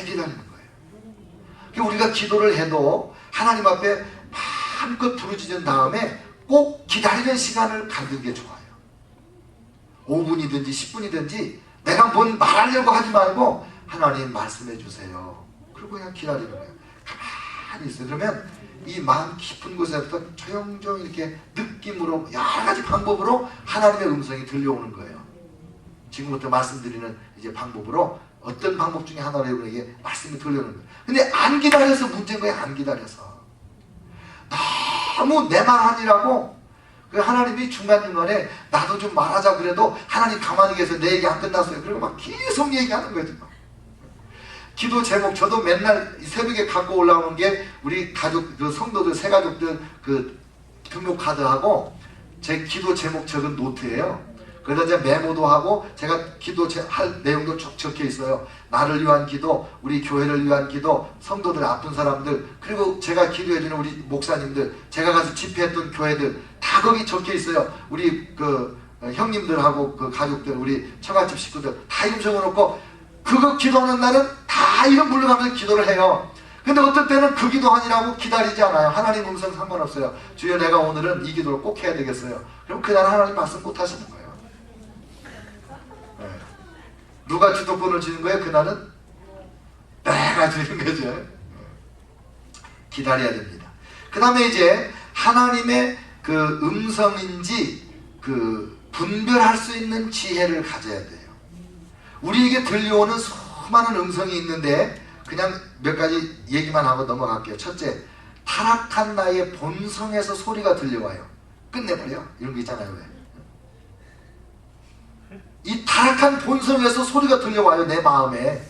오래 기다리는 거예요. 우리가 기도를 해도 하나님 앞에 마음껏 부르짖은 다음에 꼭 기다리는 시간을 갖는 게 좋아요. 5분이든지 10분이든지 내가 뭔 말하려고 하지 말고 하나님 말씀해 주세요. 그리고 그냥 기다리는 거예요. 가만히 있어요. 그러면 이 마음 깊은 곳에서 조용조용 이렇게 느낌으로 여러 가지 방법으로 하나님의 음성이 들려오는 거예요. 지금부터 말씀드리는 이제 방법으로 어떤 방법 중에 하나로 여러분에게 말씀이 들려오는 거예요. 근데 안 기다려서 문제인 거예요. 안 기다려서. 너무 내 말 하니라고 하나님이 중간중간에 나도 좀 말하자 그래도 하나님 가만히 계세요. 내 얘기 안 끝났어요. 그리고 막 계속 얘기하는 거죠. 기도 제목 저도 맨날 새벽에 갖고 올라오는 게 우리 가족 그 성도들 새 가족들 그 등록 카드하고 제 기도 제목 적은 노트예요. 그래서 이제 메모도 하고 제가 기도 할 내용도 쭉 적혀 있어요. 나를 위한 기도, 우리 교회를 위한 기도, 성도들 아픈 사람들, 그리고 제가 기도해주는 우리 목사님들, 제가 가서 집회했던 교회들 다 거기 적혀 있어요. 우리 그 형님들하고 그 가족들, 우리 처갓집 식구들 다 이름 적어놓고 그거 기도하는 날은 다 이름 불러가면서 기도를 해요. 근데 어떤 때는 그 기도하니라고 기다리지 않아요. 하나님 음성 상관없어요. 주여 내가 오늘은 이 기도를 꼭 해야 되겠어요. 그럼 그날 하나님 말씀 못 하시는 거예요. 네. 누가 주도권을 주는 거예요? 그날은 내가 주는 거죠. 기다려야 됩니다. 그 다음에 이제 하나님의 그 음성인지 그 분별할 수 있는 지혜를 가져야 돼요. 우리에게 들려오는 수많은 음성이 있는데 그냥 몇 가지 얘기만 하고 넘어갈게요. 첫째, 타락한 나의 본성에서 소리가 들려와요. 끝내버려. 이런 거 있잖아요. 왜? 이 타락한 본성에서 소리가 들려와요. 내 마음에.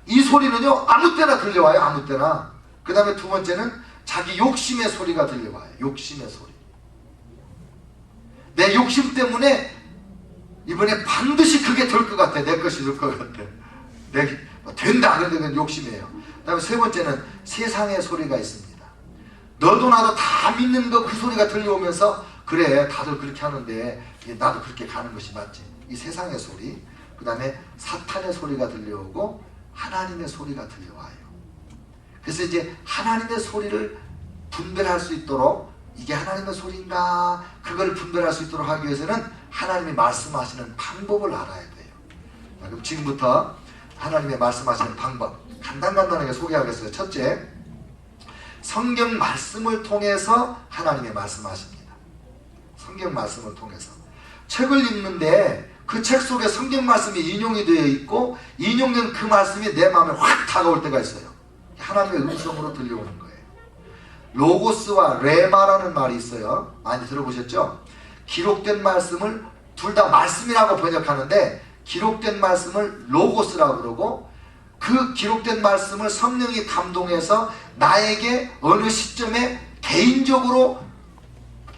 이 소리는요 아무 때나 들려와요. 아무 때나. 그 다음에 두 번째는 자기 욕심의 소리가 들려와요. 욕심의 소리. 내 욕심 때문에 이번에 반드시 그게 될 것 같아. 내 것이 될 것 같아. 된다. 그런데 그건 욕심이에요. 그 다음에 세 번째는 세상의 소리가 있습니다. 너도 나도 다 믿는 거 그 소리가 들려오면서 그래 다들 그렇게 하는데 나도 그렇게 가는 것이 맞지. 이 세상의 소리. 그 다음에 사탄의 소리가 들려오고 하나님의 소리가 들려와요. 그래서 이제 하나님의 소리를 분별할 수 있도록 이게 하나님의 소리인가 그걸 분별할 수 있도록 하기 위해서는 하나님이 말씀하시는 방법을 알아야 돼요. 그럼 지금부터 하나님의 말씀하시는 방법 간단하게 소개하겠어요. 첫째, 성경 말씀을 통해서 하나님의 말씀하십니다. 성경 말씀을 통해서 책을 읽는데 그 책 속에 성경 말씀이 인용이 되어 있고 인용된 그 말씀이 내 마음에 확 다가올 때가 있어요. 하나님의 음성으로 들려오는 거예요. 로고스와 레마라는 말이 있어요. 많이 들어보셨죠? 기록된 말씀을 둘 다 말씀이라고 번역하는데 기록된 말씀을 로고스라고 그러고 그 기록된 말씀을 성령이 감동해서 나에게 어느 시점에 개인적으로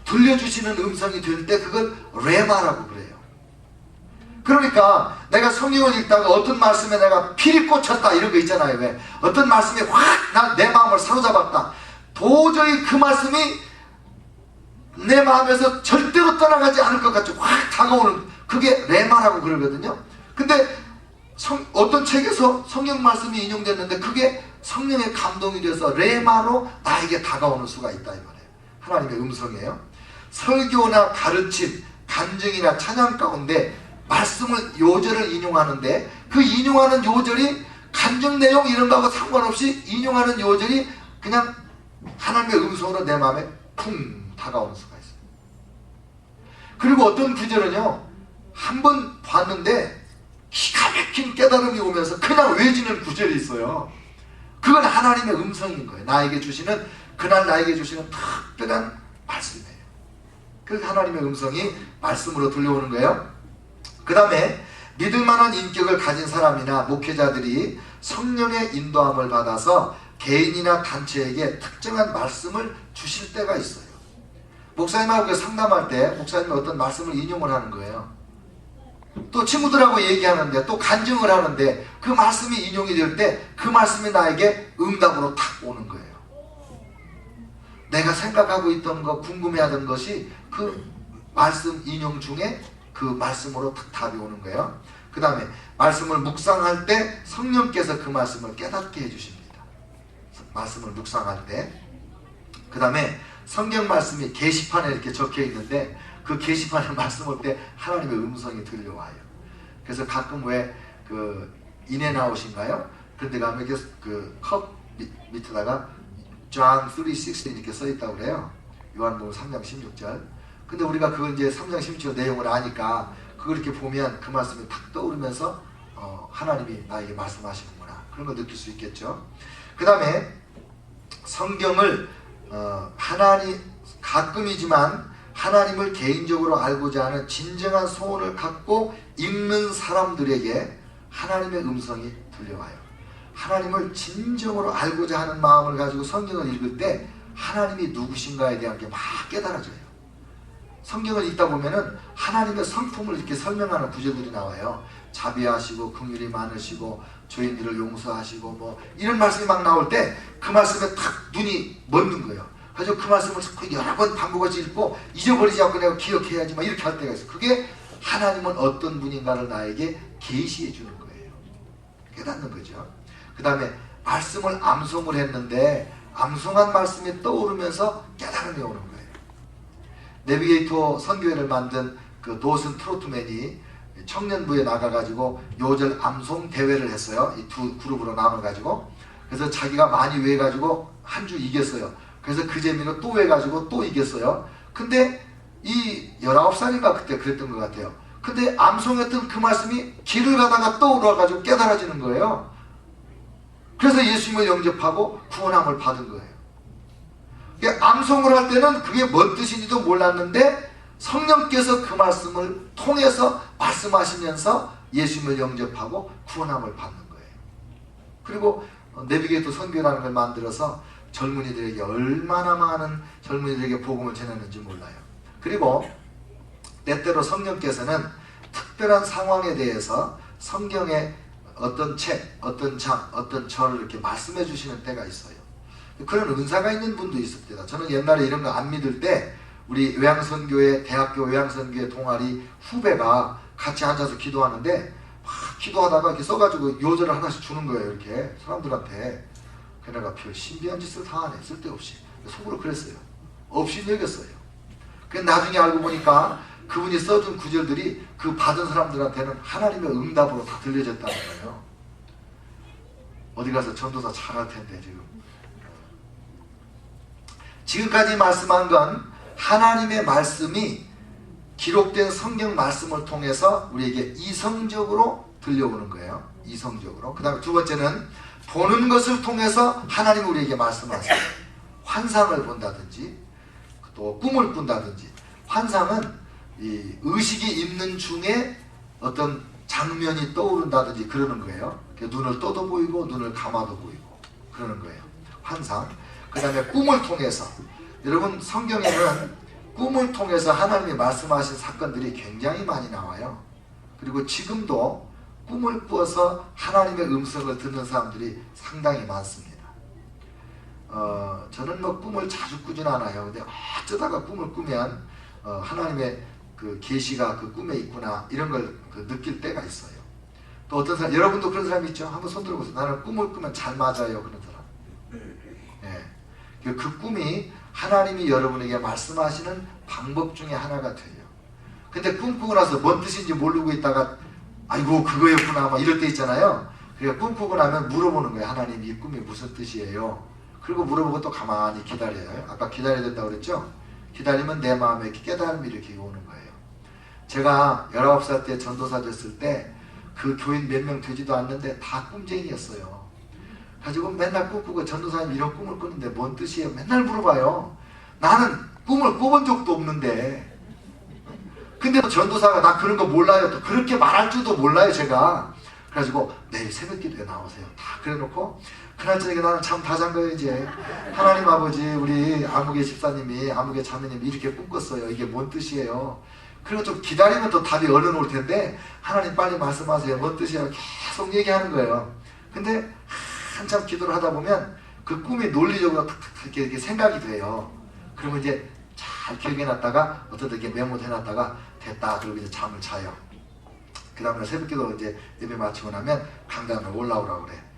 들려주시는 음성이 될 때 그걸 레마라고 그래요. 그러니까 내가 성경을 읽다가 어떤 말씀에 내가 필이 꽂혔다 이런 거 있잖아요. 왜? 어떤 말씀이 확 내 마음을 사로잡았다. 도저히 그 말씀이 내 마음에서 절대로 떠나가지 않을 것 같이 확 다가오는 그게 레마라고 그러거든요. 근데 어떤 책에서 성경 말씀이 인용됐는데 그게 성령의 감동이 돼서 레마로 나에게 다가오는 수가 있다 이 말이에요. 하나님의 음성이에요. 설교나 가르침, 간증이나 찬양 가운데 말씀을 요절을 인용하는데 그 인용하는 요절이 간증 내용 이런 거하고 상관없이 인용하는 요절이 그냥 하나님의 음성으로 내 마음에 쿵 다가오는 수가 있어요. 그리고 어떤 구절은요 한 번 봤는데 기가 막힌 깨달음이 오면서 그냥 외지는 구절이 있어요. 그건 하나님의 음성인 거예요. 나에게 주시는 그날 나에게 주시는 특별한 말씀이에요. 그 하나님의 음성이 말씀으로 들려오는 거예요. 그 다음에 믿을 만한 인격을 가진 사람이나 목회자들이 성령의 인도함을 받아서 개인이나 단체에게 특정한 말씀을 주실 때가 있어요. 목사님하고 상담할 때 목사님이 어떤 말씀을 인용을 하는 거예요. 또 친구들하고 얘기하는데 또 간증을 하는데 그 말씀이 인용이 될 때 그 말씀이 나에게 응답으로 탁 오는 거예요. 내가 생각하고 있던 거 궁금해하던 것이 그 말씀 인용 중에 그 말씀으로 탁 답이 오는 거예요. 그 다음에 말씀을 묵상할 때 성령께서 그 말씀을 깨닫게 해주십니다. 말씀을 묵상할 때. 그 다음에 성경 말씀이 게시판에 이렇게 적혀 있는데 그 게시판에 말씀 올 때 하나님의 음성이 들려와요. 그래서 가끔 왜 그 인앤아웃인가요? 그런데 가면 이렇게 그 컵 밑에다가 John 3:16 이렇게 써 있다고 그래요. 요한복음 3장 16절. 근데 우리가 그 이제 3장 16절 내용을 아니까 그걸 이렇게 보면 그 말씀이 탁 떠오르면서 하나님이 나에게 말씀하시는구나 그런 거 느낄 수 있겠죠. 그 다음에 성경을 가끔이지만 하나님을 개인적으로 알고자 하는 진정한 소원을 갖고 읽는 사람들에게 하나님의 음성이 들려와요. 하나님을 진정으로 알고자 하는 마음을 가지고 성경을 읽을 때 하나님이 누구신가에 대한 게 막 깨달아져요. 성경을 읽다 보면은 하나님의 성품을 이렇게 설명하는 구절들이 나와요. 자비하시고 긍휼이 많으시고 죄인들을 용서하시고 뭐 이런 말씀이 막 나올 때 그 말씀에 탁 눈이 멎는 거예요. 그래서 그 말씀을 자꾸 여러 번 반복해서 읽고 잊어버리지 않고 내가 기억해야지 막 이렇게 할 때가 있어요. 그게 하나님은 어떤 분인가를 나에게 계시해 주는 거예요. 깨닫는 거죠. 그 다음에 말씀을 암송을 했는데 암송한 말씀이 떠오르면서 깨달음이 오는 거예요. 내비게이터 선교회를 만든 그 도슨 트로트맨이 청년부에 나가가지고 요절 암송 대회를 했어요. 이 두 그룹으로 나눠가지고. 그래서 자기가 많이 외가지고 한 주 이겼어요. 그래서 그 재미로 또 외가지고 또 이겼어요. 근데 이 19살인가 그때 그랬던 것 같아요. 근데 암송했던 그 말씀이 길을 가다가 떠올라가지고 깨달아지는 거예요. 그래서 예수님을 영접하고 구원함을 받은 거예요. 암송을 할 때는 그게 뭔 뜻인지도 몰랐는데 성령께서 그 말씀을 통해서 말씀하시면서 예수님을 영접하고 구원함을 받는 거예요. 그리고 내비게이터 선교라는 걸 만들어서 젊은이들에게 얼마나 많은 젊은이들에게 복음을 전했는지 몰라요. 그리고 때때로 성령께서는 특별한 상황에 대해서 성경의 어떤 책, 어떤 장, 어떤 절을 이렇게 말씀해 주시는 때가 있어요. 그런 은사가 있는 분도 있을 때다. 저는 옛날에 이런 거 안 믿을 때 우리 외양선교회, 대학교 외양선교회 동아리 후배가 같이 앉아서 기도하는데 막 기도하다가 이렇게 써가지고 요절을 하나씩 주는 거예요. 이렇게 사람들한테. 그 내가 별 신비한 짓을 다 하네. 쓸데없이. 속으로 그랬어요. 없이 여겼어요. 그래서 나중에 알고 보니까 그분이 써준 구절들이 그 받은 사람들한테는 하나님의 응답으로 다 들려졌다는 거예요. 어디 가서 전도사 잘할 텐데 지금. 지금까지 말씀한 건 하나님의 말씀이 기록된 성경 말씀을 통해서 우리에게 이성적으로 들려오는 거예요. 이성적으로. 그 다음에 두 번째는 보는 것을 통해서 하나님이 우리에게 말씀하세요. 환상을 본다든지 또 꿈을 꾼다든지. 환상은 이 의식이 있는 중에 어떤 장면이 떠오른다든지 그러는 거예요. 눈을 떠도 보이고 눈을 감아도 보이고 그러는 거예요. 환상. 그 다음에 꿈을 통해서. 여러분 성경에는 꿈을 통해서 하나님이 말씀하신 사건들이 굉장히 많이 나와요. 그리고 지금도 꿈을 꾸어서 하나님의 음성을 듣는 사람들이 상당히 많습니다. 저는 뭐 꿈을 자주 꾸진 않아요. 근데 어쩌다가 꿈을 꾸면 하나님의 그 계시가 그 꿈에 있구나 이런 걸 느낄 때가 있어요. 또 어떤 사람, 여러분도 그런 사람 있죠? 한번 손 들어보세요. 나는 꿈을 꾸면 잘 맞아요. 그런 사람. 네. 그 꿈이 하나님이 여러분에게 말씀하시는 방법 중에 하나가 돼요. 근데 꿈꾸고 나서 뭔 뜻인지 모르고 있다가 아이고 그거였구나 막 이럴 때 있잖아요. 그러니까 꿈꾸고 나면 물어보는 거예요. 하나님 이 꿈이 무슨 뜻이에요? 그리고 물어보고 또 가만히 기다려요. 아까 기다려야 된다고 그랬죠? 기다리면 내 마음에 이렇게 깨달음이 이렇게 오는 거예요. 제가 19살 때 전도사 됐을 때 그 교인 몇 명 되지도 않는데 다 꿈쟁이였어요. 가지고 맨날 꿈꾸고 전도사님 이런 꿈을 꾸는데 뭔 뜻이에요? 맨날 물어봐요. 나는 꿈을 꿔본 적도 없는데. 근데 전도사가 나 그런 거 몰라요. 또 그렇게 말할 줄도 몰라요 제가. 그래가지고 내일 새벽기도에 나오세요. 다 그래놓고 그날 저녁에 나는 잠 다 잔 거예요 이제. 하나님 아버지 우리 아무개 집사님이 아무개 자매님이 이렇게 꿈꿨어요. 이게 뭔 뜻이에요? 그리고 좀 기다리면 또 답이 얼른 올 텐데 하나님 빨리 말씀하세요. 뭔 뜻이에요? 계속 얘기하는 거예요. 근데 한참 기도를 하다 보면 그 꿈이 논리적으로 탁탁탁 이렇게 생각이 돼요. 그러면 이제 잘 기억해놨다가 어떤 때 이렇게 메모도 해놨다가 됐다 그러고 이제 잠을 자요. 그 다음날 새벽기도 이제 예배 마치고 나면 강단으로 올라오라고 그래.